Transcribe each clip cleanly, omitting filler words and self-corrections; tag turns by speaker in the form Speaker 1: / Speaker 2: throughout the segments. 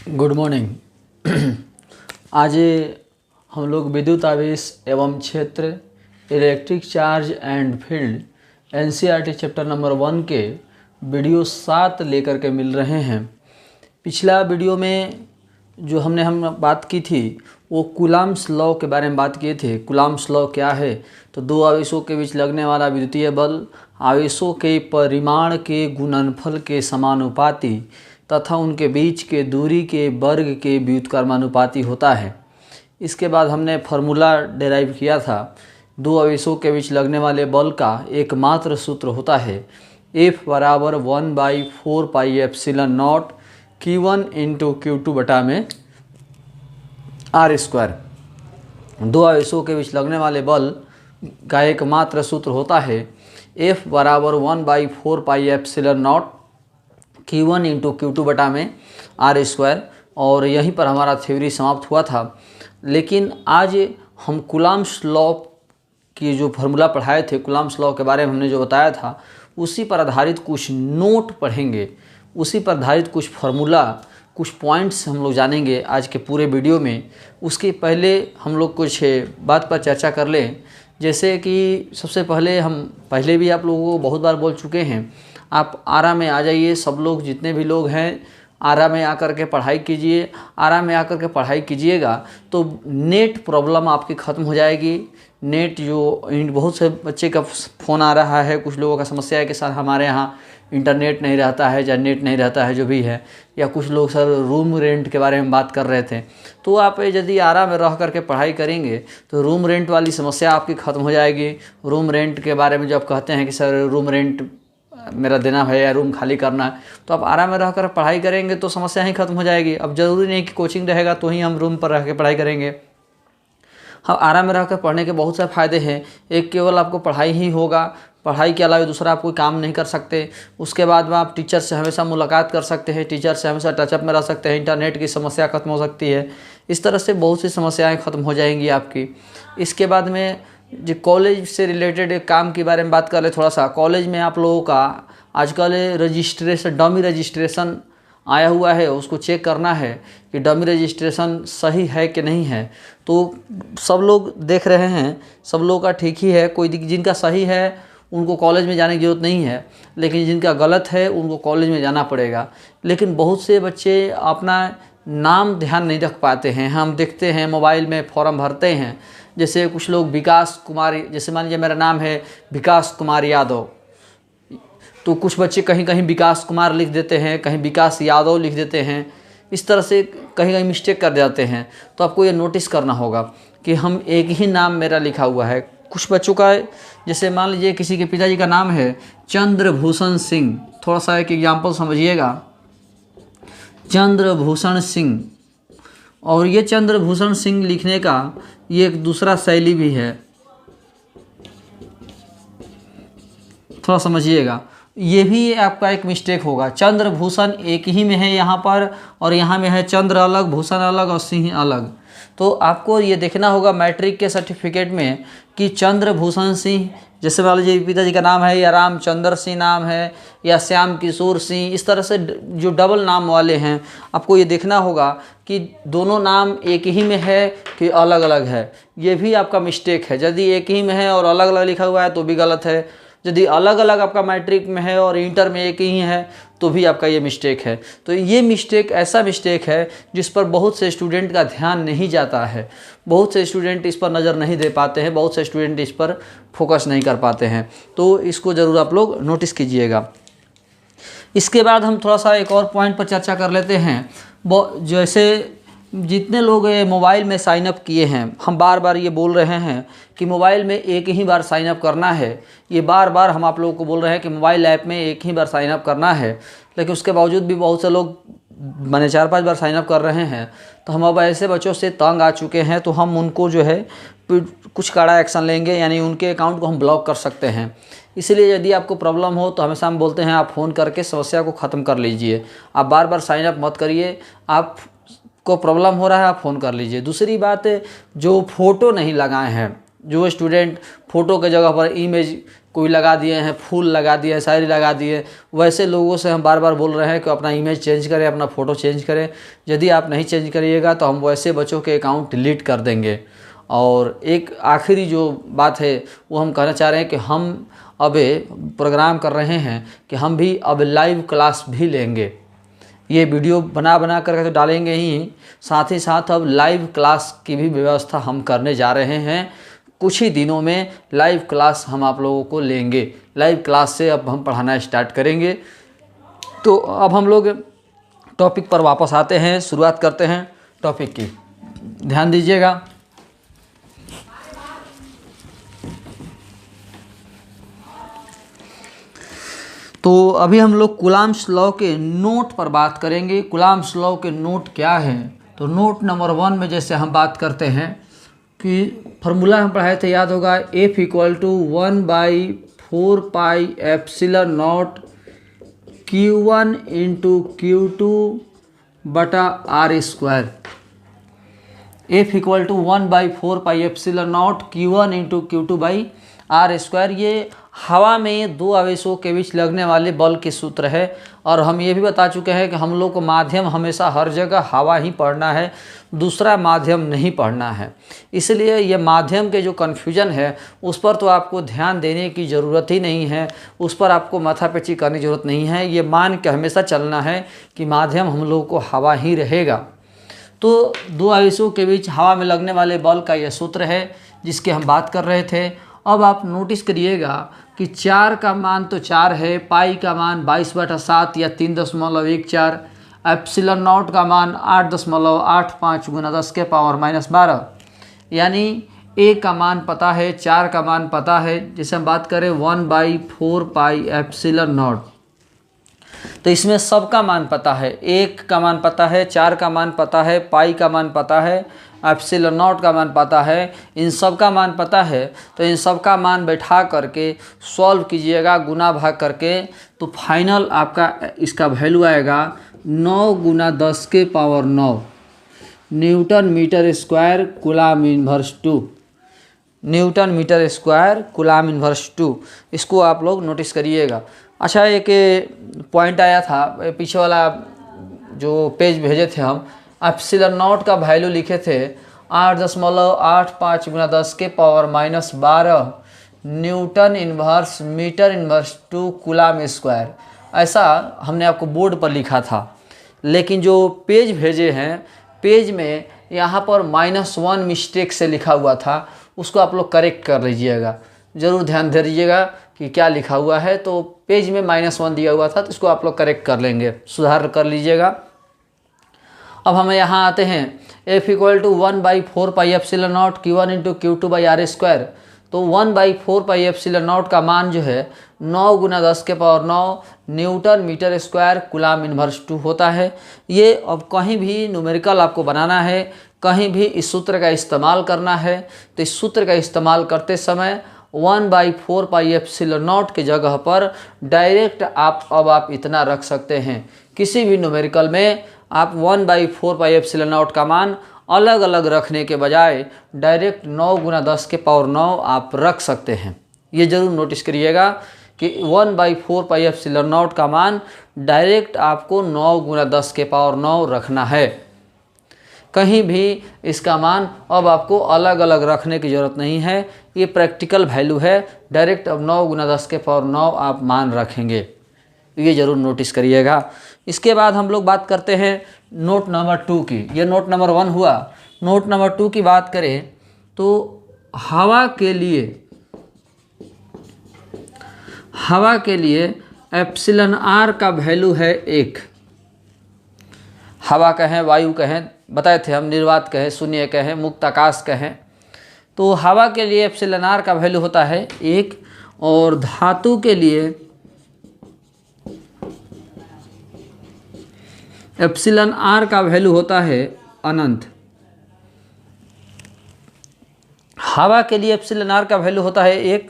Speaker 1: Good morning. आज हम लोग विद्युत आवेश एवं क्षेत्र, electric charge and field NCERT chapter number 1 के वीडियो 7 लेकर के मिल रहे हैं। पिछला वीडियो में जो हम बात की थी वो कूलम्ब्स लॉ के बारे में बात किए थे। कूलम्ब्स लॉ क्या है? तो दो आवेशों के बीच लगने वाला विद्युतीय बल आवेशों के परिमाण के गुणनफल के समानुपाती तथा उनके बीच के दूरी के वर्ग के व्युत्क्रमानुपाती होता है। इसके बाद हमने फार्मूला डेराइव किया था। दो आवेशों के बीच लगने वाले बल का एकमात्र सूत्र होता है F बराबर 1/4 pi epsilon naught Q1 into Q2 बटा में R²। दो आवेशों के बीच लगने वाले बल का एकमात्र सूत्र होता है F बराबर 1/4 pi epsilon naught Q1 into Q2 बटा में R²। और यहीं पर हमारा थ्योरी समाप्त हुआ था। लेकिन आज हम कूलम्ब्स लॉ की जो फार्मूला पढ़ाए थे, कूलम्ब्स लॉ के बारे में हमने जो बताया था, उसी पर आधारित कुछ नोट पढ़ेंगे, उसी पर आधारित कुछ फार्मूला, कुछ पॉइंट्स हम लोग जानेंगे आज के पूरे वीडियो में। उसके पहले हम लोग कुछ बात पर चर्चा कर लें। जैसे कि सबसे पहले हम पहले भी आप लोगों को बहुत बार बोल चुके हैं, आप आरा में आ जाइए। सब लोग जितने भी लोग हैं आरा में आकर के पढ़ाई कीजिए। आरा में आकर के पढ़ाई कीजिएगा तो नेट प्रॉब्लम आपकी ख़त्म हो जाएगी। नेट जो बहुत से बच्चे का फ़ोन आ रहा है, कुछ लोगों का समस्या है कि सर हमारे यहाँ इंटरनेट नहीं रहता है या नेट नहीं रहता है, जो भी है, या कुछ लोग सर रूम रेंट के बारे में बात कर रहे थे। तो आप यदि आरा में रह करके पढ़ाई करेंगे तो रूम रेंट वाली समस्या आपकी ख़त्म हो जाएगी। रूम रेंट के बारे में जब कहते हैं कि सर रूम रेंट मेरा देना है या रूम खाली करना है, तो आप आराम में रहकर पढ़ाई करेंगे तो समस्या ही खत्म हो जाएगी। अब ज़रूरी नहीं कि कोचिंग रहेगा तो ही हम रूम पर रह के पढ़ाई करेंगे। हाँ, आराम में रहकर पढ़ने के बहुत सारे फ़ायदे हैं। एक केवल आपको पढ़ाई ही होगा, पढ़ाई के अलावा दूसरा आप कोई काम नहीं कर सकते। उसके बाद में आप टीचर से हमेशा मुलाकात कर सकते हैं, टीचर से हमेशा टचअप में रह सकते हैं, इंटरनेट की समस्या खत्म हो सकती है। इस तरह से बहुत सी समस्याएँ ख़त्म हो जाएंगी आपकी। इसके बाद में जो कॉलेज से रिलेटेड एक काम के बारे में बात कर ले थोड़ा सा। कॉलेज में आप लोगों का आजकल रजिस्ट्रेशन, डमी रजिस्ट्रेशन आया हुआ है, उसको चेक करना है कि डमी रजिस्ट्रेशन सही है कि नहीं है। तो सब लोग देख रहे हैं, सब लोगों का ठीक ही है। कोई जिनका सही है उनको कॉलेज में जाने की ज़रूरत नहीं है, लेकिन जिनका गलत है उनको कॉलेज में जाना पड़ेगा। लेकिन बहुत से बच्चे अपना नाम ध्यान नहीं रख पाते हैं। हम देखते हैं मोबाइल में फॉर्म भरते हैं, जैसे कुछ लोग विकास कुमार, जैसे मान लीजिए मेरा नाम है विकास कुमार यादव, तो कुछ बच्चे कहीं कहीं विकास कुमार लिख देते हैं, कहीं विकास यादव लिख देते हैं। इस तरह से कहीं कहीं मिस्टेक कर जाते हैं। तो आपको ये नोटिस करना होगा कि हम एक ही नाम मेरा लिखा हुआ है। कुछ बच्चों का, जैसे मान लीजिए किसी के पिताजी का नाम है चंद्रभूषण सिंह, थोड़ा सा एक एग्जाम्पल समझिएगा, चंद्रभूषण सिंह। और ये चंद्रभूषण सिंह लिखने का ये एक दूसरा शैली भी है, थोड़ा समझिएगा। ये भी आपका एक मिस्टेक होगा। चंद्रभूषण एक ही में है यहाँ पर, और यहाँ में है चंद्र अलग, भूषण अलग और सिंह अलग। तो आपको ये देखना होगा मैट्रिक के सर्टिफिकेट में कि चंद्रभूषण सिंह, जैसे मान लीजिए पिताजी का नाम है या रामचंद्र सिंह नाम है या श्याम किशोर सिंह, इस तरह से जो डबल नाम वाले हैं, आपको ये देखना होगा कि दोनों नाम एक ही में है कि अलग अलग है। ये भी आपका मिस्टेक है। यदि एक ही में है और अलग अलग लिखा हुआ है तो भी गलत है। यदि अलग अलग आपका मैट्रिक में है और इंटर में एक ही है तो भी आपका ये मिस्टेक है। तो ये मिस्टेक ऐसा मिस्टेक है जिस पर बहुत से स्टूडेंट का ध्यान नहीं जाता है, बहुत से स्टूडेंट इस पर नज़र नहीं दे पाते हैं, बहुत से स्टूडेंट इस पर फोकस नहीं कर पाते हैं। तो इसको ज़रूर आप लोग नोटिस कीजिएगा। इसके बाद हम थोड़ा सा एक और पॉइंट पर चर्चा कर लेते हैं। जैसे जितने लोग मोबाइल में साइन अप किए हैं, हम बार बार ये बोल रहे हैं कि मोबाइल में एक ही बार साइन अप करना है। ये बार बार हम आप लोगों को बोल रहे हैं कि मोबाइल ऐप में एक ही बार साइन अप करना है, लेकिन उसके बावजूद भी बहुत से लोग मैंने 4-5 बार साइन अप कर रहे हैं। तो हम अब ऐसे बच्चों से तंग आ चुके हैं, तो हम उनको जो है कुछ कड़ा एक्शन लेंगे, यानी उनके अकाउंट को हम ब्लॉक कर सकते हैं। इसलिए यदि आपको प्रॉब्लम हो तो हमेशा हम बोलते हैं आप फ़ोन करके समस्या को ख़त्म कर लीजिए। आप बार बार साइन अप मत करिए। आप को प्रॉब्लम हो रहा है आप फ़ोन कर लीजिए। दूसरी बात, जो फ़ोटो नहीं लगाए हैं जो स्टूडेंट फ़ोटो के जगह पर इमेज कोई लगा दिए हैं, फूल लगा दिए हैं, शायरी लगा दिए, वैसे लोगों से हम बार बार बोल रहे हैं कि अपना इमेज चेंज करें, अपना फ़ोटो चेंज करें। यदि आप नहीं चेंज करिएगा तो हम वैसे बच्चों के अकाउंट डिलीट कर देंगे। और एक आखिरी जो बात है वो हम कहना चाह रहे हैं कि हम अब प्रोग्राम कर रहे हैं कि हम भी अब लाइव क्लास भी लेंगे। ये वीडियो बना करके तो डालेंगे ही, साथ ही साथ अब लाइव क्लास की भी व्यवस्था हम करने जा रहे हैं। कुछ ही दिनों में लाइव क्लास हम आप लोगों को लेंगे। लाइव क्लास से अब हम पढ़ाना स्टार्ट करेंगे। तो अब हम लोग टॉपिक पर वापस आते हैं, शुरुआत करते हैं टॉपिक की। ध्यान दीजिएगा। तो अभी हम लोग कूलम्ब्स लॉ के नोट पर बात करेंगे। कूलम्ब्स लॉ के नोट क्या हैं? तो नोट नंबर 1 में जैसे हम बात करते हैं कि फार्मूला हम पढ़ाए थे, याद होगा, F = 1/4πε0 Q1 × Q2/R²। F = 1/4πε0 Q1 × Q2/R²। ये हवा में दो आवेशों के बीच लगने वाले बल के सूत्र है। और हम ये भी बता चुके हैं कि हम लोग को माध्यम हमेशा हर जगह हवा ही पढ़ना है, दूसरा माध्यम नहीं पढ़ना है। इसलिए ये माध्यम के जो कन्फ्यूजन है उस पर तो आपको ध्यान देने की ज़रूरत ही नहीं है, उस पर आपको माथापच्ची करने की ज़रूरत नहीं है। ये मान के हमेशा चलना है कि माध्यम हम लोग को हवा ही रहेगा। तो दो आवेशों के बीच हवा में लगने वाले बल का यह सूत्र है जिसकी हम बात कर रहे थे। अब आप नोटिस करिएगा कि 4 का मान तो 4 है, पाई का मान 22/7 या 3.14, ε0 का मान 8.85 × 10⁻⁻12, यानी ए का मान पता है, 4 का मान पता है। जैसे हम बात करें 1/4πε0, तो इसमें सबका मान पता है। 1 का मान पता है, 4 का मान पता है, पाई का मान पता है, ε0 का मान पता है, इन सब का मान पता है। तो इन सब का मान बैठा करके सॉल्व कीजिएगा गुना भाग करके, तो फाइनल आपका इसका वैल्यू आएगा 9 × 10⁻⁹ newton metre square coulomb inverse 2। Newton metre square coulomb inverse 2, इसको आप लोग नोटिस करिएगा। अच्छा, एक पॉइंट आया था पीछे वाला जो पेज भेजे थे हम, ε0 का वैल्यू लिखे थे 8.85 × 10⁻⁻12 newton inverse metre inverse 2 coulomb square. ऐसा हमने आपको बोर्ड पर लिखा था, लेकिन जो पेज भेजे हैं, पेज में यहाँ पर -1 मिस्टेक से लिखा हुआ था, उसको आप लोग करेक्ट कर लीजिएगा। ज़रूर ध्यान दे दीजिएगा कि क्या लिखा हुआ है। तो पेज में -1 दिया हुआ था, तो इसको आप लोग करेक्ट कर लेंगे, सुधार कर लीजिएगा। अब हम यहाँ आते हैं, F = 1/4πε0 Q1 × Q2/R²। तो 1/4πε0 का मान जो है 9 × 10⁻⁹ newton metre square coulomb inverse 2 होता है। ये अब कहीं भी न्यूमेरिकल आपको बनाना है, कहीं भी इस सूत्र का इस्तेमाल करना है, तो इस सूत्र का इस्तेमाल करते समय 1/4πε0 के जगह पर डायरेक्ट आप इतना रख सकते हैं। किसी भी न्यूमेरिकल में आप 1/4πε0 का मान अलग अलग रखने के बजाय डायरेक्ट 9 × 10⁻⁹ आप रख सकते हैं। ये ज़रूर नोटिस करिएगा कि 1/4πε0 का मान डायरेक्ट आपको 9 × 10⁻⁹ रखना है। कहीं भी इसका मान अब आपको अलग अलग रखने की ज़रूरत नहीं है। ये प्रैक्टिकल वैल्यू है, डायरेक्ट अब 9 × 10⁻⁹ आप मान रखेंगे। ये ज़रूर नोटिस करिएगा। इसके बाद हम लोग बात करते हैं नोट नंबर 2 की। ये नोट नंबर 1 हुआ। नोट नंबर 2 की बात करें तो हवा के लिए εr का वैल्यू है 1। हवा कहें, वायु कहें, बताए थे हम, निर्वात कहें, शून्य कहें, मुक्त आकाश कहें, तो हवा के लिए εr का वैल्यू होता है 1, और धातु के लिए εr का वैल्यू होता है अनंत। हवा के लिए εr का वैल्यू होता है 1,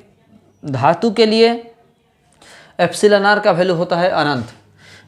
Speaker 1: धातु के लिए εr का वैल्यू होता है अनंत।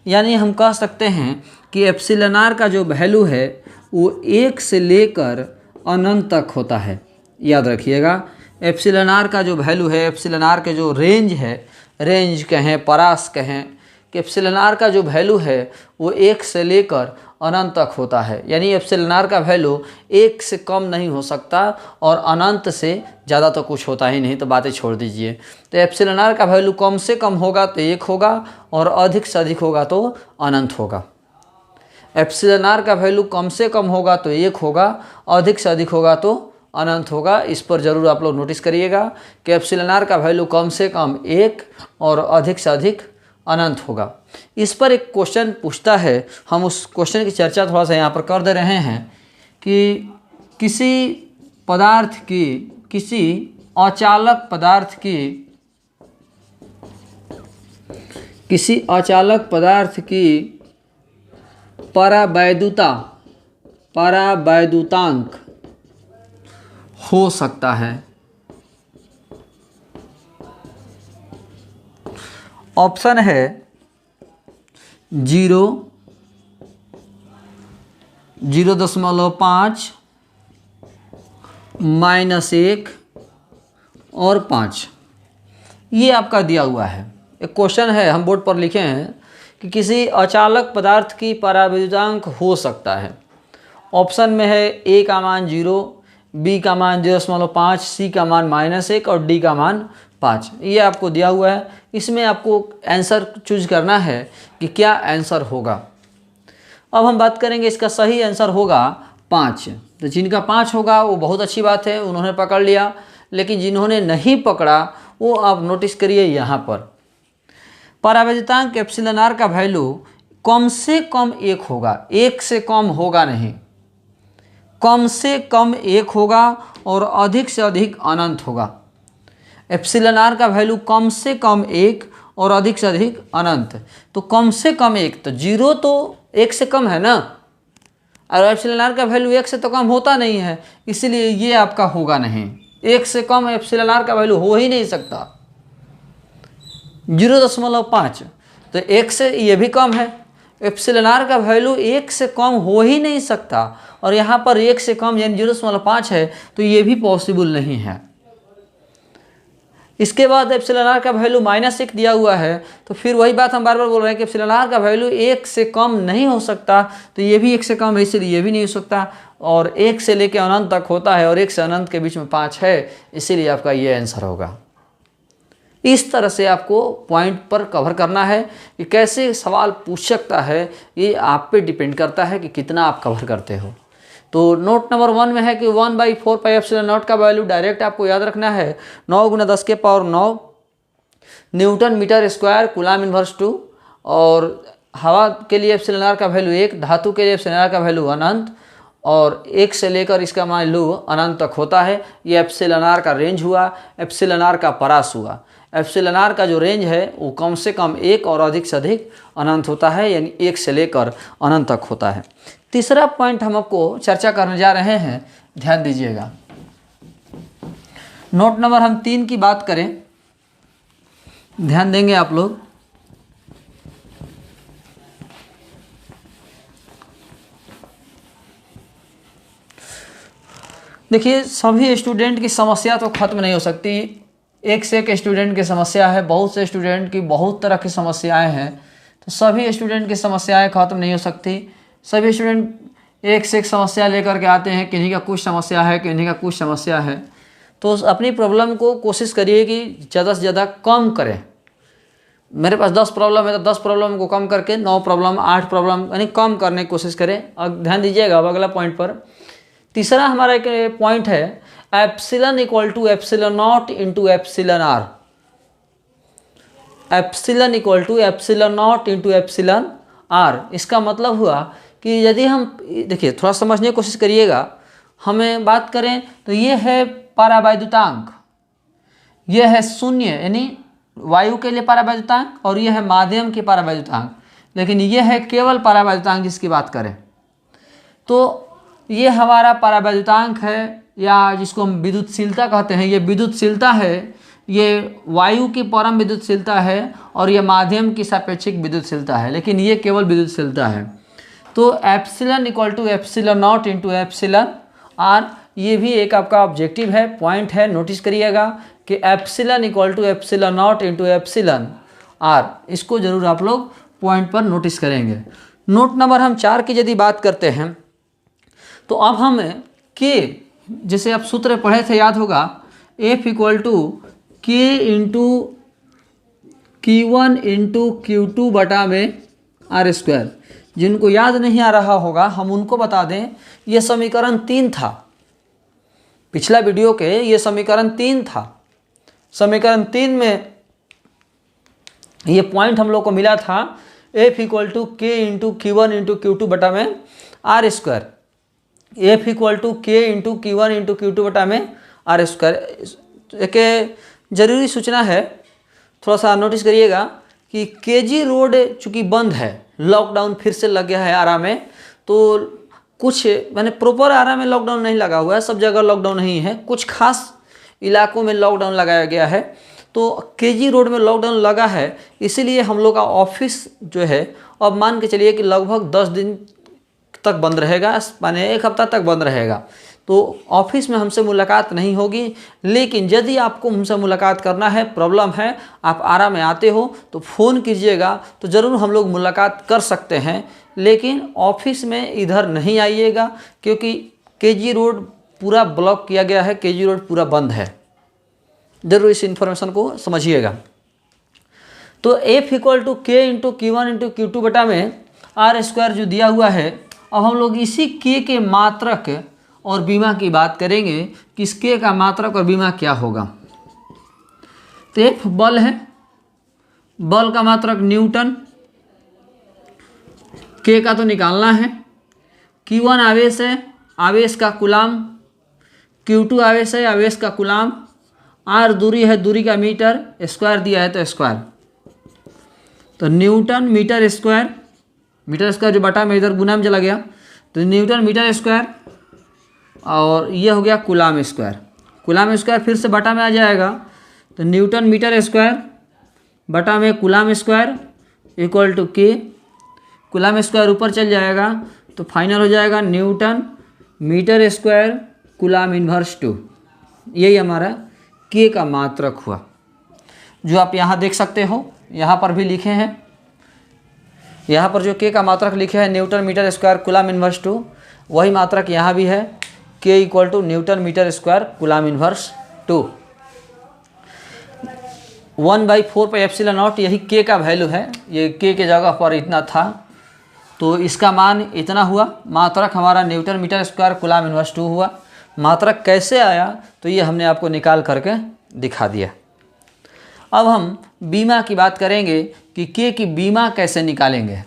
Speaker 1: यानी हम कह सकते हैं कि εr का जो वैल्यू है वो 1 से लेकर अनंत तक होता है। याद रखिएगा, एप्सिलन आर का जो वैल्यू है, एप्सिलन आर के जो रेंज है, रेंज कहें परास कहें, कि एप्सिलन आर का जो वैल्यू है वो 1 से लेकर अनंत तक होता है। यानी एप्सिलन आर का वैल्यू 1 से कम नहीं हो सकता और अनंत से ज़्यादा तो कुछ होता ही नहीं, तो बातें छोड़ दीजिए। तो एप्सिलन आर का वैल्यू कम से कम होगा तो 1 होगा और अधिक से अधिक होगा तो अनंत होगा। एप्सिलन आर का वैल्यू कम से कम होगा तो 1 होगा, अधिक से अधिक होगा तो अनंत होगा। इस पर ज़रूर आप लोग नोटिस करिएगा कि एप्सिलन आर का वैल्यू कम से कम 1 और अधिक से अधिक अनंत होगा। इस पर एक क्वेश्चन पूछता है, हम उस क्वेश्चन की चर्चा थोड़ा सा यहाँ पर कर दे रहे हैं कि किसी पदार्थ की, किसी अचालक पदार्थ की, किसी अचालक पदार्थ की परावैद्युतांक हो सकता है। ऑप्शन है 0, 0.5, -1 और 5। ये आपका दिया हुआ है, एक क्वेश्चन है, हम बोर्ड पर लिखे हैं कि किसी अचालक पदार्थ की परावैद्युतांक हो सकता है। ऑप्शन में है ए का मान 0, बी का मान 0.5, सी का मान -1 और डी का मान 5। ये आपको दिया हुआ है। इसमें आपको आंसर चूज करना है कि क्या आंसर होगा। अब हम बात करेंगे, इसका सही आंसर होगा 5। तो जिनका 5 होगा वो बहुत अच्छी बात है, उन्होंने पकड़ लिया। लेकिन जिन्होंने नहीं पकड़ा वो आप नोटिस करिए यहाँ पर, परावैद्युतांक एप्सिलन आर का वैल्यू कम से कम 1 होगा, 1 से कम होगा नहीं, कम से कम 1 होगा और अधिक से अधिक अनंत होगा। एप्सिलन आर का वैल्यू कम से कम 1 और अधिक से अधिक अनंत। तो कम से कम 1, तो 0 तो 1 से कम है ना, और एप्सिलन आर का वैल्यू 1 से तो कम होता नहीं है, इसलिए ये आपका होगा नहीं। 1 से कम एप्सिलन आर का वैल्यू हो ही नहीं सकता। 0.5 तो 1 से ये भी कम है, एप्सिलन आर का वैल्यू 1 से कम हो ही नहीं सकता। और यहाँ पर 1 से कम यानी 0.5 है, तो ये भी पॉसिबल नहीं है। इसके बाद एप्सिलन आर का वैल्यू -1 दिया हुआ है, तो फिर वही बात हम बार बार बोल रहे हैं कि एप्सिलन आर का वैल्यू 1 से कम नहीं हो सकता, तो ये भी 1 से कम है, इसलिए ये भी नहीं हो सकता। और 1 से लेकर अनंत तक होता है और 1 से अनंत के बीच में 5 है, इसीलिए आपका ये आंसर होगा। इस तरह से आपको पॉइंट पर कवर करना है कि कैसे सवाल पूछ सकता है, ये आप पे डिपेंड करता है कि कितना आप कवर करते हो। तो नोट नंबर 1 में है कि 1/4 पाई एप्सिलॉन नॉट का वैल्यू डायरेक्ट आपको याद रखना है 9 × 10⁻⁹ newton metre square coulomb inverse 2। और हवा के लिए एप्सिलॉन आर का वैल्यू 1, धातु के लिए एप्सिलॉन आर का वैल्यू अनंत, और 1 से लेकर इसका वैल्यू अनंत तक होता है। ये एप्सिलॉन आर का रेंज हुआ, एप्सिलॉन आर का परास हुआ। एप्सिलॉन आर का जो रेंज है वो कम से कम 1 और अधिक से अधिक अनंत होता है, यानी 1 से लेकर अनंत तक होता है। तीसरा पॉइंट हम आपको चर्चा करने जा रहे हैं, ध्यान दीजिएगा। नोट नंबर हम 3 की बात करें, ध्यान देंगे आप लोग। देखिए, सभी स्टूडेंट की समस्या तो खत्म नहीं हो सकती। एक से एक स्टूडेंट की समस्या है, बहुत से स्टूडेंट की बहुत तरह की समस्याएं हैं, तो सभी स्टूडेंट की समस्याएं खत्म नहीं हो सकती। सभी स्टूडेंट एक से एक समस्या लेकर के आते हैं, किन्हीं का कुछ समस्या है, किन्हीं का कुछ समस्या है। तो अपनी प्रॉब्लम को कोशिश करिए कि ज़्यादा से ज़्यादा कम करें। मेरे पास 10 प्रॉब्लम है तो 10 प्रॉब्लम को कम करके 9 प्रॉब्लम, 8 प्रॉब्लम यानी कम करने की कोशिश करें। अब ध्यान दीजिएगा अब अगला पॉइंट पर। तीसरा हमारा एक पॉइंट है epsilon equal to epsilon naught into epsilon r. Epsilon equal to epsilon naught into epsilon r. इसका मतलब हुआ कि यदि हम देखिए, थोड़ा समझने की कोशिश करिएगा। हमें बात करें तो ये है परावैद्युतांक, ये है 0 यानी वायु के लिए परावैद्युतांक, और ये है माध्यम की परावैद्युतांक। लेकिन ये है केवल परावैद्युतांक जिसकी बात करें तो ये हमारा परावैद्युतांक है, या जिसको हम विद्युतशीलता कहते हैं। ये विद्युतशीलता है, ये वायु की परम विद्युतशीलता है और ये माध्यम की सापेक्षिक विद्युतशीलता है, लेकिन ये केवल विद्युतशीलता है। तो epsilon equal to epsilon naught into epsilon r, ये भी एक आपका ऑब्जेक्टिव है, पॉइंट है, नोटिस करिएगा कि epsilon equal to epsilon naught into epsilon r, इसको जरूर आप लोग पॉइंट पर नोटिस करेंगे। नोट नंबर हम 4 की यदि बात करते हैं तो अब हम के, जैसे आप सूत्र पढ़े थे याद होगा, F equal to k into Q1 into Q2 बटा में आर स्क्वायर। जिनको याद नहीं आ रहा होगा हम उनको बता दें, ये समीकरण 3 था, पिछला वीडियो के ये समीकरण 3 था। समीकरण 3 में ये पॉइंट हम लोग को मिला था, F equal to k into Q1 into Q2 बटा में r square, F equal to k into Q1 into Q2 बटा में आर स्क्वायर। एक जरूरी सूचना है, थोड़ा सा नोटिस करिएगा कि केजी रोड चूँकि बंद है, लॉकडाउन फिर से लग गया है आरा में, तो कुछ मैंने प्रॉपर आरा में लॉकडाउन नहीं लगा हुआ है, सब जगह लॉकडाउन नहीं है, कुछ खास इलाकों में लॉकडाउन लगाया गया है। तो केजी रोड में लॉकडाउन लगा है, इसीलिए हम लोग का ऑफिस जो है अब मान के चलिए कि लगभग 10 दिन तक बंद रहेगा, माने 1 हफ्ता तक बंद रहेगा। तो ऑफिस में हमसे मुलाकात नहीं होगी, लेकिन यदि आपको हमसे मुलाकात करना है, प्रॉब्लम है, आप आरा में आते हो तो फ़ोन कीजिएगा, तो ज़रूर हम लोग मुलाकात कर सकते हैं। लेकिन ऑफिस में इधर नहीं आइएगा, क्योंकि केजी रोड पूरा ब्लॉक किया गया है, केजी रोड पूरा बंद है। ज़रूर इस इन्फॉर्मेशन को समझिएगा। तो F equal to k into Q1 into Q2 बटा में आर स्क्वायर जो दिया हुआ है, अब हम लोग इसी के मात्रक और बीमा की बात करेंगे कि इस के का मात्रक और बीमा क्या होगा। तो एफ बल है, बल का मात्रक न्यूटन, के का तो निकालना है, Q1 आवेश है, आवेश का कूलाम, Q2 आवेश है, आवेश का कूलाम, आर दूरी है, दूरी का मीटर, स्क्वायर दिया है तो स्क्वायर, तो newton metre square, metre square जो बटा में इधर गुना में चला गया, तो न्यूटन मीटर स्क्वायर, और ये हो गया कूलाम स्क्वायर। कूलाम स्क्वायर फिर से बटा में आ जाएगा, तो न्यूटन मीटर स्क्वायर बटा में coulomb square equal to k, coulomb square ऊपर चल जाएगा तो फाइनल हो जाएगा newton metre square coulomb inverse 2। यही हमारा के का मात्रक हुआ, जो आप यहाँ देख सकते हो, यहाँ पर भी लिखे हैं, यहाँ पर जो के का मात्रक लिखे हैं newton metre square coulomb inverse 2, वही मात्रक यहाँ भी है, k equal to newton metre square coulomb inverse 2। 1/4 pi epsilon naught, यही के का वैल्यू है, ये के जगह पर इतना था, तो इसका मान इतना हुआ। मात्रक हमारा newton metre square coulomb inverse 2 हुआ। मात्रक कैसे आया तो ये हमने आपको निकाल करके दिखा दिया। अब हम बीमा की बात करेंगे कि के की बीमा कैसे निकालेंगे,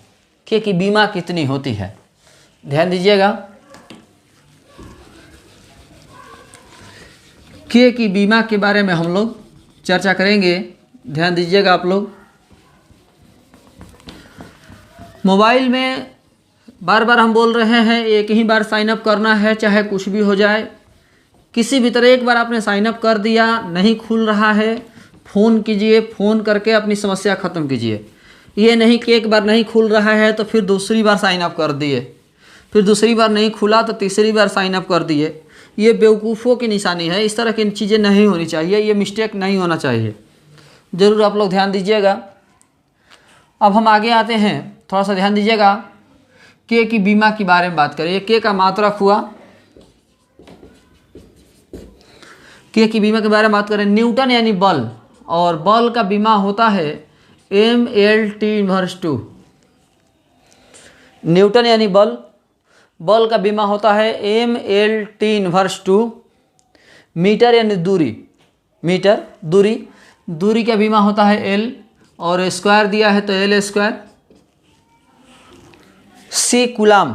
Speaker 1: के की बीमा कितनी होती है। ध्यान दीजिएगा, के की बीमा के बारे में हम लोग चर्चा करेंगे। ध्यान दीजिएगा आप लोग, मोबाइल में बार बार हम बोल रहे हैं एक ही बार साइन अप करना है, चाहे कुछ भी हो जाए। किसी भी तरह एक बार आपने साइन अप कर दिया, नहीं खुल रहा है, फ़ोन कीजिए, फ़ोन करके अपनी समस्या ख़त्म कीजिए। ये नहीं कि एक बार नहीं खुल रहा है तो फिर दूसरी बार साइन अप कर दिए, फिर दूसरी बार नहीं खुला तो तीसरी बार साइन अप कर दिए। ये बेवकूफ़ों की निशानी है, इस तरह की चीज़ें नहीं होनी चाहिए, ये मिस्टेक नहीं होना चाहिए। ज़रूर आप लोग ध्यान दीजिएगा। अब हम आगे आते हैं, थोड़ा सा ध्यान दीजिएगा, के की बीमा के बारे में बात करें। ये के का मात्रक हुआ, के की बीमा के बारे में बात करें। न्यूटन यानी बल, और बल का बीमा होता है MLT इन्वर्स 2। न्यूटन यानी बल, बल का बीमा होता है MLT इन्वर्स 2। मीटर यानी दूरी, मीटर दूरी, दूरी का बीमा होता है L, और स्क्वायर दिया है तो L square. C coulomb,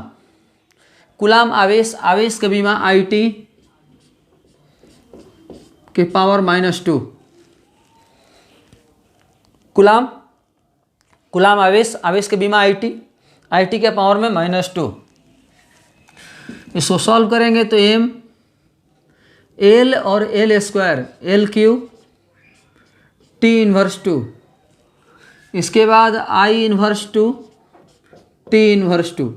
Speaker 1: coulomb आवेश, आवेश का बीमा IT के पावर -2। कूलाम, कूलाम आवेश, आवेश के बीमा IT, IT के पावर में -2। इसको सॉल्व करेंगे तो M L और L square L³ T inverse 2। इसके बाद I इन्वर्स 2 T इन्वर्स 2,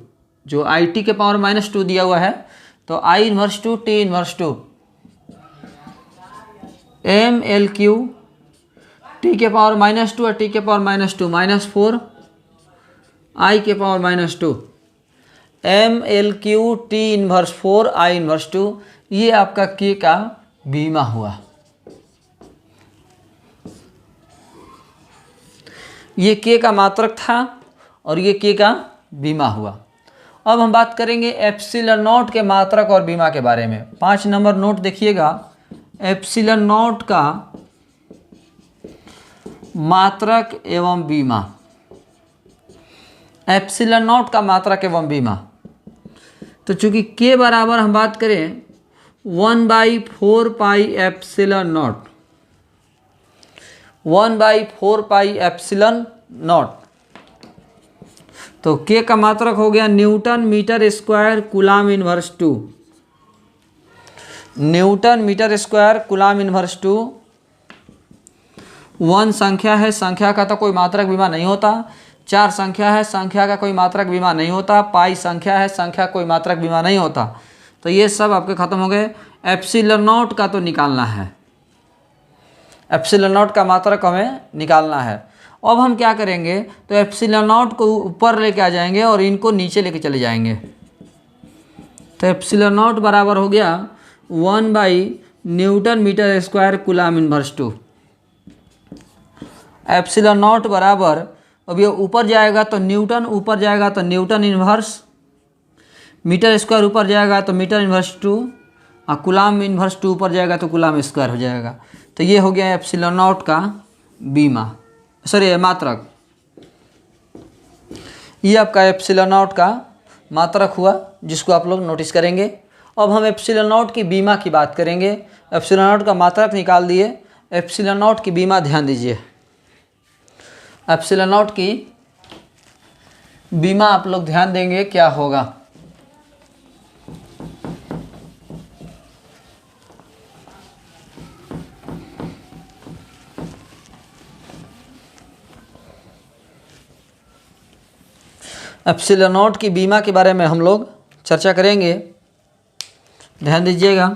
Speaker 1: जो IT के पावर -2 दिया हुआ है तो I inverse two T inverse two M L Q T के पावर -2 और टी के पावर -2 -4 I के power -2 M L Q T inverse 4 I inverse 2, ये आपका के का बीमा हुआ। ये के का मात्रक था और ये के का बीमा हुआ। अब हम बात करेंगे एप्सिलॉन नॉट के मात्रक और बीमा के बारे में। 5 नंबर नोट देखिएगा, एप्सिलॉन नॉट का मात्रक एवं बीमा। एप्सिलॉन नॉट का मात्रक एवं बीमा, तो चूंकि के बराबर हम बात करें 1/4 pi epsilon naught, 1/4 pi epsilon naught, तो के का मात्रक हो गया newton metre square coulomb inverse 2, newton metre square coulomb inverse 2। 1 संख्या है, संख्या का तो कोई मात्रक बीमा नहीं होता। 4 संख्या है, संख्या का कोई मात्रक बीमा नहीं होता। पाई संख्या है, संख्या कोई मात्रक बीमा नहीं होता। तो ये सब आपके खत्म हो गए। एप्सिलॉन नॉट का तो निकालना है, एप्सिलॉन नॉट का मात्रक हमें निकालना है। अब हम क्या करेंगे, तो एप्सिलॉन नॉट को ऊपर लेके आ जाएंगे और इनको नीचे लेके चले जाएंगे। तो एप्सिलॉन नॉट बराबर हो गया 1 newton metre square coulomb inverse 2। Epsilon naught बराबर, अब ये ऊपर जाएगा तो न्यूटन, ऊपर जाएगा तो न्यूटन इन्वर्स, मीटर स्क्वायर ऊपर जाएगा तो मीटर इन्वर्स 2, और कूलाम इन्वर्स 2 ऊपर जाएगा तो कूलाम स्क्वायर हो जाएगा। तो ये हो गया एप्सिलॉन नॉट का बीमा, सॉरी मात्रक। ये आपका एप्सिलॉन नॉट का मात्रक हुआ, जिसको आप लोग नोटिस करेंगे। अब हम एप्सिलॉन नॉट की बीमा की बात करेंगे। एप्सिलॉन नॉट का मात्रक निकाल दिए, एप्सिलॉन नॉट की बीमा ध्यान दीजिए। एप्सिलॉन नॉट की बीमा आप लोग ध्यान देंगे क्या होगा। एप्सिलॉन नॉट की बीमा के बारे में हम लोग चर्चा करेंगे, ध्यान दीजिएगा।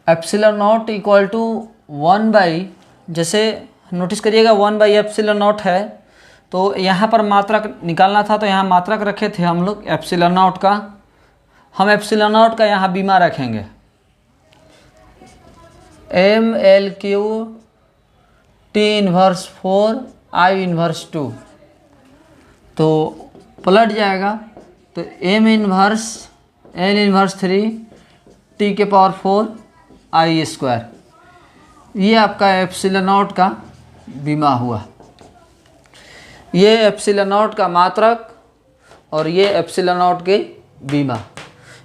Speaker 1: एप्सिलॉन नॉट इक्वल टू 1/, जैसे नोटिस करिएगा 1/ एप्सिलॉन नॉट है, तो यहाँ पर मात्रक निकालना था, तो यहाँ मात्रक रखे थे हम लोग एप्सिलॉन नॉट का। हम एप्सिलॉन नॉट का यहाँ बीमा रखेंगे M L Q T inverse 4 I inverse 2, तो पलट जाएगा तो M inverse L inverse 3 T के पावर 4 I स्क्वायर। ये आपका एप्सिलॉन नॉट का बीमा हुआ। ये एप्सिलॉन नॉट का मात्रक और ये एप्सिलॉन नॉट के बीमा।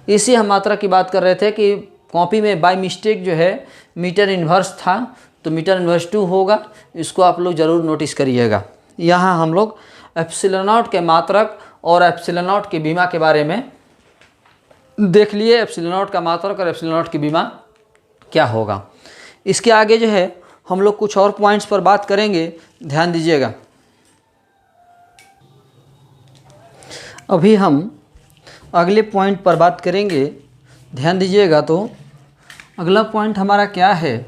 Speaker 1: इसी हम मात्रक की बात कर रहे थे कि कॉपी में बाय मिस्टेक जो है मीटर इन्वर्स था, तो मीटर इन्वर्स 2 होगा। इसको आप लोग ज़रूर नोटिस करिएगा। यहाँ हम लोग एप्सिलॉन नॉट के मात्रक और एप्सिलॉन नॉट के बीमा के बारे में देख लिए। एप्सिलॉन नॉट का मात्रक और एप्सिलॉन नॉट की बीमा क्या होगा। इसके आगे जो है हम लोग कुछ और पॉइंट्स पर बात करेंगे, ध्यान दीजिएगा। अभी हम अगले पॉइंट पर बात करेंगे, ध्यान दीजिएगा। तो अगला पॉइंट हमारा क्या है,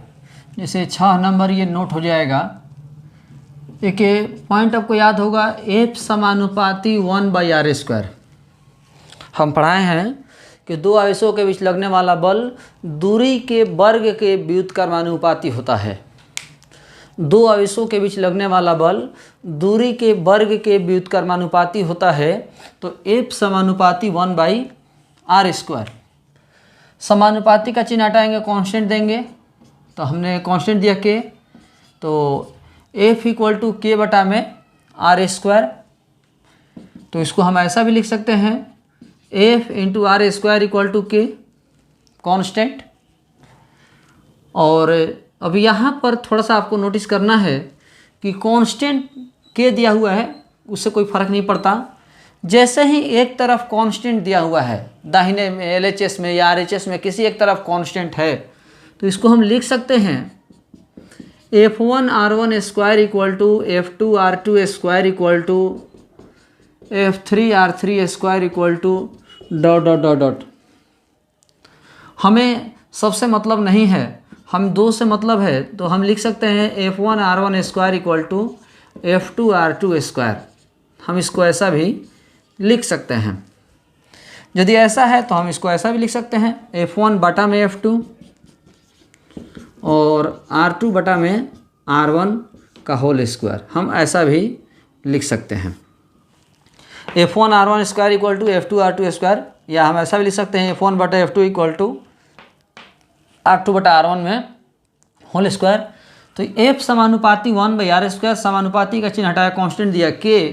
Speaker 1: जैसे 6 नंबर ये नोट हो जाएगा। एक पॉइंट आपको याद होगा, F समानुपाती 1/r²। हम पढ़ाए हैं कि 2 आवेशों के बीच लगने वाला बल दूरी के वर्ग के व्युत्क्रमानुपाती होता है। 2 आवेशों के बीच लगने वाला बल दूरी के वर्ग के व्युत्क्रमानुपाती होता है। तो F समानुपाती 1/r²। समानुपाती का चिन्ह हटाएंगे, कांस्टेंट देंगे, तो हमने कांस्टेंट दिया के, तो F इक्वल टू के बटा में r²। तो इसको हम ऐसा भी लिख सकते हैं, F into r² equal to k constant. और अब यहाँ पर थोड़ा सा आपको नोटिस करना है कि कांस्टेंट के दिया हुआ है, उससे कोई फ़र्क नहीं पड़ता। जैसे ही एक तरफ कांस्टेंट दिया हुआ है, दाहिने में LHS में या RHS में किसी एक तरफ कांस्टेंट है, तो इसको हम लिख सकते हैं F1R1 square equal to F2R2 square equal to F3R3 square equal to dot dot dot dot. हमें सबसे मतलब नहीं है, हम दो से मतलब है, तो हम लिख सकते हैं F1R1 square equal to F2R2 square. हम इसको ऐसा भी लिख सकते हैं। यदि ऐसा है तो हम इसको ऐसा भी लिख सकते हैं, F1 बटा में F2 और R2 बटा में R1 का होल स्क्वायर। हम ऐसा भी लिख सकते हैं, F1R1 square equal to F2R2 square, या हम ऐसा भी लिख सकते हैं F1 बटा F2 इक्वल टू R2 बटा R1 में होल स्क्वायर। तो F समानुपाती 1/R स्क्वायर, समानुपाती का चिन्ह हटाया, कांस्टेंट दिया K,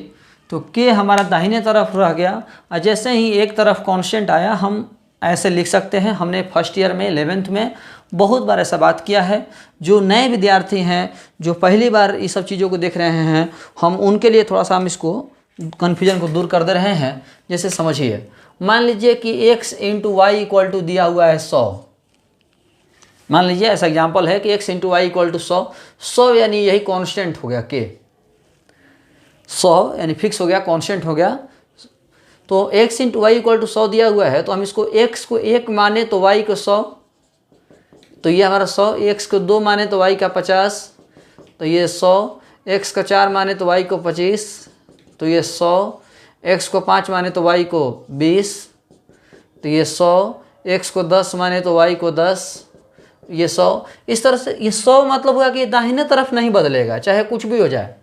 Speaker 1: तो K हमारा दाहिने तरफ रह गया और जैसे ही एक तरफ कांस्टेंट आया हम ऐसे लिख सकते हैं। हमने फर्स्ट ईयर में 11th में बहुत बार ऐसा बात किया है। जो नए विद्यार्थी हैं, जो पहली बार ये सब चीज़ों को देख रहे हैं, हम उनके लिए थोड़ा सा हम इसको कन्फ्यूजन को दूर कर दे रहे हैं। जैसे समझिए, मान लीजिए कि x into y equal to दिया हुआ है 100। मान लीजिए ऐसा एग्जाम्पल है कि x into y equal to 100 यानी यही कांस्टेंट हो गया K, 100 यानी फिक्स हो गया, कांस्टेंट हो गया। तो x into y equal to 100 दिया हुआ है, तो हम इसको x को 1 माने तो y को 100, तो ये हमारा 100, x को 2 माने तो y का 50, तो ये 100, x को 4 माने तो y को 25, तो ये 100, x को 5 माने तो y को 20, तो ये 100, x को 10 माने तो y को 10, ये 100। इस तरह से ये 100 मतलब हुआ कि दाहिने तरफ नहीं बदलेगा, चाहे कुछ भी हो जाए,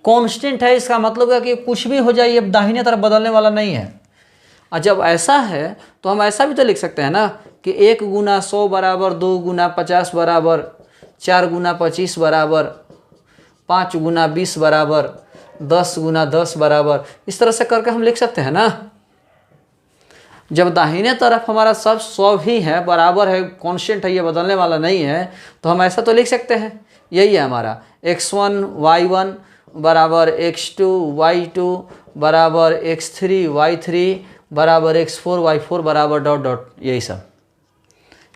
Speaker 1: कांस्टेंट है। इसका मतलब है कि कुछ भी हो जाए ये दाहिने तरफ बदलने वाला नहीं है। और जब ऐसा है तो हम ऐसा भी तो लिख सकते हैं ना कि 1 गुना 100 बराबर 2 गुना 50 बराबर 4 गुना 25 बराबर 5 गुना 20 बराबर 10 गुना 10 बराबर, इस तरह से करके हम लिख सकते हैं ना। जब दाहिने तरफ हमारा सब 100 ही है, बराबर है, कांस्टेंट है, ये बदलने वाला नहीं है, तो हम ऐसा तो लिख सकते हैं। यही है हमारा x1 y1 बराबर x2 y2 बराबर x3 y3 बराबर x4 y4 बराबर डॉट डॉट, यही सब,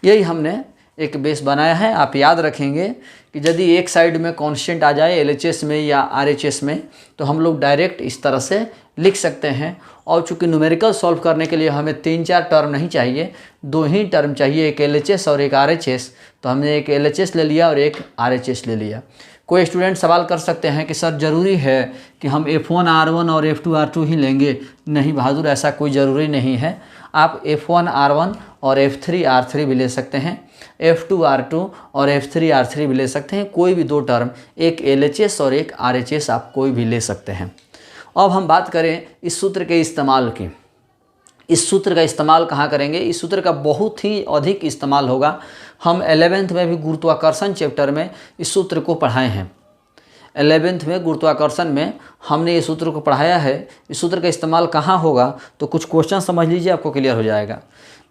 Speaker 1: यही हमने एक बेस बनाया है। आप याद रखेंगे कि यदि एक साइड में कांस्टेंट आ जाए LHS में या RHS में, तो हम लोग डायरेक्ट इस तरह से लिख सकते हैं। और चूँकि न्यूमेरिकल सॉल्व करने के लिए हमें 3-4 टर्म नहीं चाहिए, 2 ही टर्म चाहिए, एक LHS और एक RHS, तो हमने एक LHS ले लिया और एक RHS ले लिया। कोई स्टूडेंट सवाल कर सकते हैं कि सर ज़रूरी है कि हम F1R1 और F2R2 ही लेंगे। नहीं बहादुर, ऐसा कोई ज़रूरी नहीं है। आप F1R1 और F3R3 भी ले सकते हैं, F2R2 और F3R3 भी ले सकते हैं। कोई भी 2 टर्म, एक LHS और एक RHS, आप कोई भी ले सकते हैं। अब हम बात करें इस सूत्र के इस्तेमाल की। इस सूत्र का इस्तेमाल कहाँ करेंगे? इस सूत्र का बहुत ही अधिक इस्तेमाल होगा। हम 11th में भी गुरुत्वाकर्षण चैप्टर में इस सूत्र को पढ़ाए हैं। 11th में गुरुत्वाकर्षण में हमने ये सूत्र को पढ़ाया है। इस सूत्र का इस्तेमाल कहाँ होगा तो कुछ क्वेश्चन समझ लीजिए, आपको क्लियर हो जाएगा।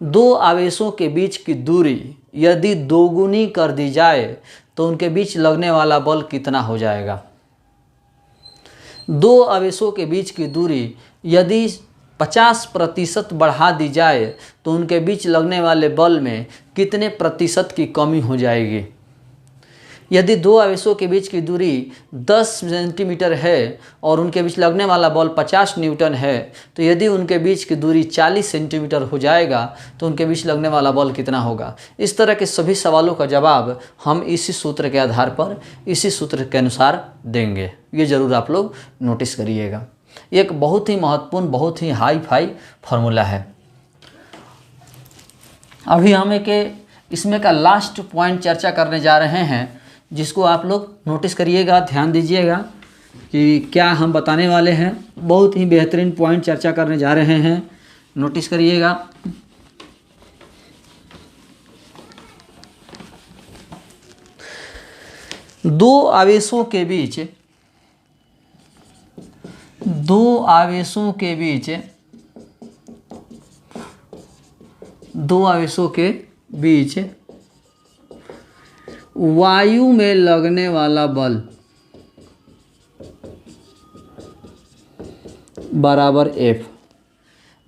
Speaker 1: 2 आवेशों के बीच की दूरी यदि दोगुनी कर दी जाए तो उनके बीच लगने वाला बल कितना हो जाएगा? 2 आवेशों के बीच की दूरी यदि 50% बढ़ा दी जाए तो उनके बीच लगने वाले बल में कितने प्रतिशत की कमी हो जाएगी? यदि 2 आवेशों के बीच की दूरी 10 सेंटीमीटर है और उनके बीच लगने वाला बल 50 न्यूटन है, तो यदि उनके बीच की दूरी 40 सेंटीमीटर हो जाएगा तो उनके बीच लगने वाला बल कितना होगा? इस तरह के सभी सवालों का जवाब हम इसी सूत्र के आधार पर, इसी सूत्र के अनुसार देंगे। ये ज़रूर आप लोग नोटिस करिएगा। एक बहुत ही महत्वपूर्ण, बहुत ही हाई फाई फार्मूला है। अभी हम एक इसमें का लास्ट पॉइंट चर्चा करने जा रहे हैं, जिसको आप लोग नोटिस करिएगा, ध्यान दीजिएगा कि क्या हम बताने वाले हैं। बहुत ही बेहतरीन पॉइंट चर्चा करने जा रहे हैं, नोटिस करिएगा। दो आवेशों के बीच वायु में लगने वाला बल बराबर F।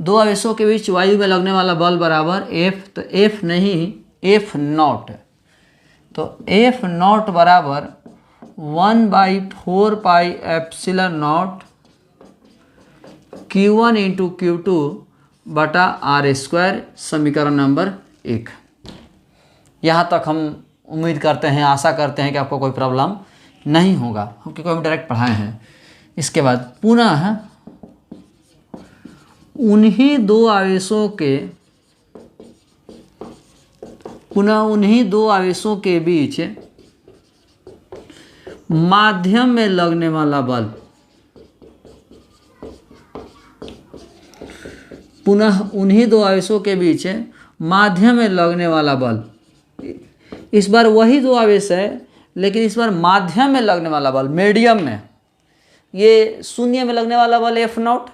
Speaker 1: 2 आवेशों के बीच वायु में लगने वाला बल बराबर F। तो F नहीं, F नॉट। तो एफ नॉट बराबर 1/4 pi epsilon naught Q1 into Q2 बटा आर स्क्वायर, समीकरण नंबर 1। यहाँ तक हम उम्मीद करते हैं, आशा करते हैं कि आपको कोई प्रॉब्लम नहीं होगा, क्योंकि हम डायरेक्ट पढ़ाए हैं। इसके बाद पुनः उन्हीं दो आवेशों के बीच माध्यम में लगने वाला बल, पुनः उन्हीं दो आवेशों के बीच माध्यम में लगने वाला बल, इस बार वही दो आवेश है लेकिन इस बार माध्यम में लगने वाला बल, मीडियम में। ये शून्य में लगने वाला बल एफ नॉट,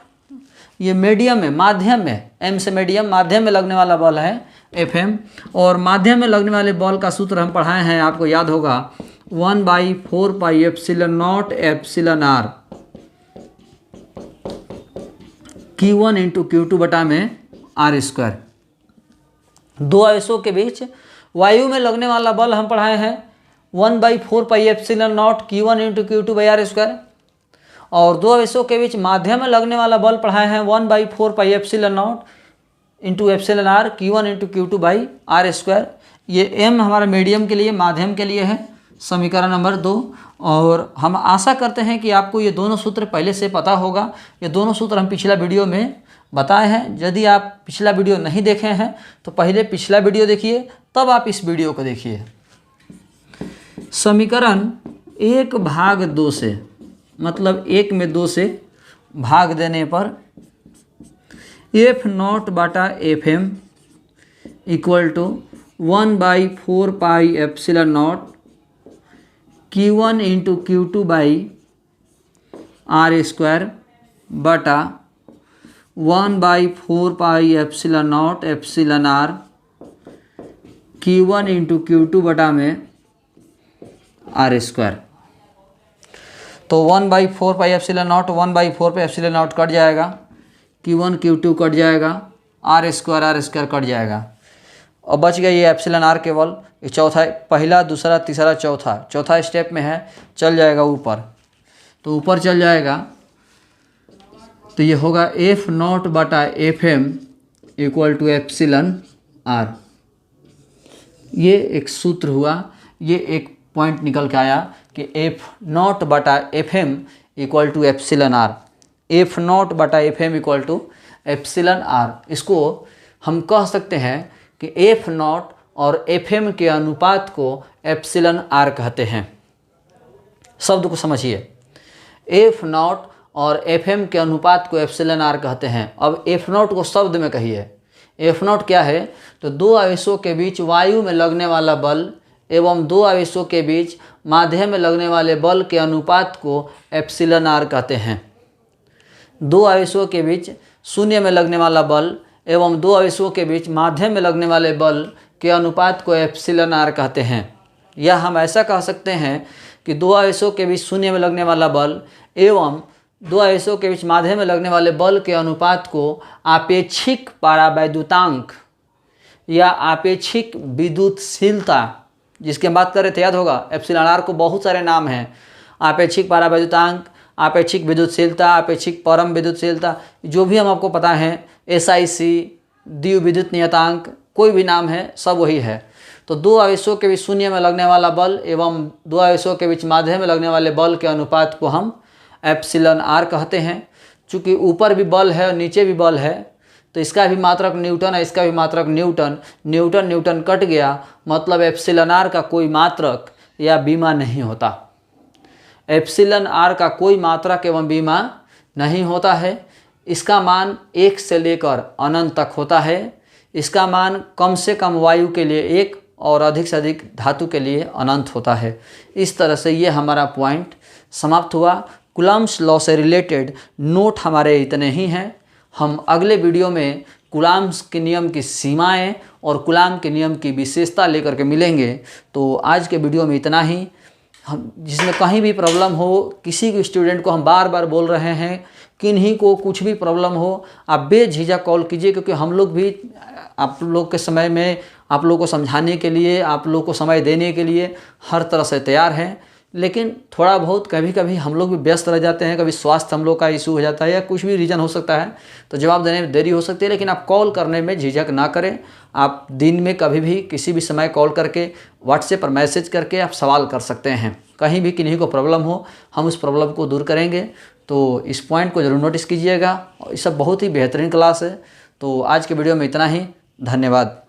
Speaker 1: ये मीडियम में, माध्यम में, एम से मीडियम, माध्यम में लगने वाला बल है एफ एम। और माध्यम में लगने वाले बल का सूत्र हम पढ़ाए हैं, आपको याद होगा, 1/4 pi epsilon naught epsilon r Q1 into Q2 बटा में आर स्क्वायर। दो आवेशों के बीच वायु में लगने वाला बल हम पढ़ाए हैं 1/4 pi epsilon naught Q1 into Q2 by r square. और दो आवेशों के बीच माध्यम में लगने वाला बल पढ़ाए हैं 1/4 pi epsilon naught into epsilon r Q1 into Q2 by r square. ये m हमारा मीडियम के लिए, माध्यम के लिए है, समीकरण नंबर 2। और हम आशा करते हैं कि आपको ये दोनों सूत्र पहले से पता होगा। ये दोनों सूत्र हम पिछला वीडियो में बताए हैं। यदि आप पिछला वीडियो नहीं देखे हैं तो पहले पिछला वीडियो देखिए, तब आप इस वीडियो को देखिए। समीकरण 1/2 से, मतलब 1 में 2 से भाग देने पर एफ नॉट बटा F M equal to 1/4 pi epsilon naught Q1 into Q2 by r square बटा 1/4 pi epsilon naught epsilon r Q1 into Q2 बटा में आर स्क्वायर। तो 1/4 पाई एप्सिलॉन नॉट, 1/4 पे एप्सिलॉन नॉट कट जाएगा, Q1 Q2 cut जाएगा, are square cut जाएगा, और बच गया ये एप्सिलॉन आर केवल। ये चौथा, पहला, दूसरा, तीसरा, चौथा स्टेप में है, चल जाएगा ऊपर। तो ऊपर चल जाएगा तो ये होगा एफ नॉट बटा F M equal to epsilon r. ये एक सूत्र हुआ, ये एक पॉइंट निकल के आया कि एफ नॉट बटा F M equal to epsilon R, F naught बटा F M equal to epsilon R. इसको हम कह सकते हैं कि एफ नॉट और एफ एम के अनुपात को एप्सिलॉन आर कहते हैं। शब्द को समझिए, एफ नॉट और एफ एम के अनुपात को एप्सिलॉन आर कहते हैं। अब एफ नॉट को शब्द में कहिए। एफ नॉट क्या है? तो दो आवेशों के बीच वायु में लगने वाला बल एवं दो आवेशों के बीच माध्यम में लगने वाले बल के अनुपात को एप्सिलॉन आर कहते हैं। दो आवेशों के बीच शून्य में लगने वाला बल एवं दो आवेशों के बीच माध्यम में लगने वाले बल के अनुपात को एप्सिलॉन आर कहते हैं। या हम ऐसा कह सकते हैं कि दो आवेशों के बीच शून्य में लगने वाला बल एवं दो आवेशों के बीच माध्यम में लगने वाले बल के अनुपात को आपेक्षिक परावैद्युतांक या आपेक्षिक विद्युतशीलता, जिसकी हम बात कर रहे थे, याद होगा, एप्सिलॉन आर को बहुत सारे नाम हैं। आपेक्षिक परावैद्युतांक, आपेक्षिक विद्युतशीलता, आपेक्षिक परम विद्युतशीलता, जो भी हम आपको पता है, SIC, द्विविद्युत नियतांक, कोई भी नाम है, सब वही है। तो दो आवेशों के बीच शून्य में लगने वाला बल एवं दो आवेशों के बीच माध्यम में लगने वाले बल के अनुपात को हम एप्सिलॉन आर कहते हैं। चूँकि ऊपर भी बल है और नीचे भी बल है, तो इसका भी मात्रक न्यूटन है, इसका भी मात्रक न्यूटन, न्यूटन न्यूटन कट गया, मतलब एप्सिलॉन आर का कोई मात्रक या बीमा नहीं होता। एप्सिलॉन आर का कोई मात्रक एवं बीमा नहीं होता है। इसका मान 1 से लेकर अनंत तक होता है। इसका मान कम से कम वायु के लिए 1 और अधिक से अधिक धातु के लिए अनंत होता है। इस तरह से ये हमारा पॉइंट समाप्त हुआ। कूलम्ब्स लॉ से रिलेटेड नोट हमारे इतने ही हैं। हम अगले वीडियो में कूलम्ब्स के नियम की सीमाएं और कूलम्ब के नियम की विशेषता लेकर के मिलेंगे। तो आज के वीडियो में इतना ही। हम जिसमें कहीं भी प्रॉब्लम हो, किसी भी स्टूडेंट को हम बार बार बोल रहे हैं, किन्हीं को कुछ भी प्रॉब्लम हो, आप बेझिझक कॉल कीजिए, क्योंकि हम लोग भी आप लोग के समय में आप लोग को समझाने के लिए, आप लोग को समय देने के लिए हर तरह से तैयार हैं। लेकिन थोड़ा बहुत कभी कभी हम लोग भी व्यस्त रह जाते हैं, कभी स्वास्थ्य हम लोग का इशू हो जाता है या कुछ भी रीज़न हो सकता है, तो जवाब देने में देरी हो सकती है। लेकिन आप कॉल करने में झिझक ना करें। आप दिन में कभी भी किसी भी समय कॉल करके, व्हाट्सएप पर मैसेज करके आप सवाल कर सकते हैं। कहीं भी किन्हीं को प्रॉब्लम हो, हम उस प्रॉब्लम को दूर करेंगे। तो इस पॉइंट को ज़रूर नोटिस कीजिएगा। ये सब बहुत ही बेहतरीन क्लास है। तो आज के वीडियो में इतना ही। धन्यवाद।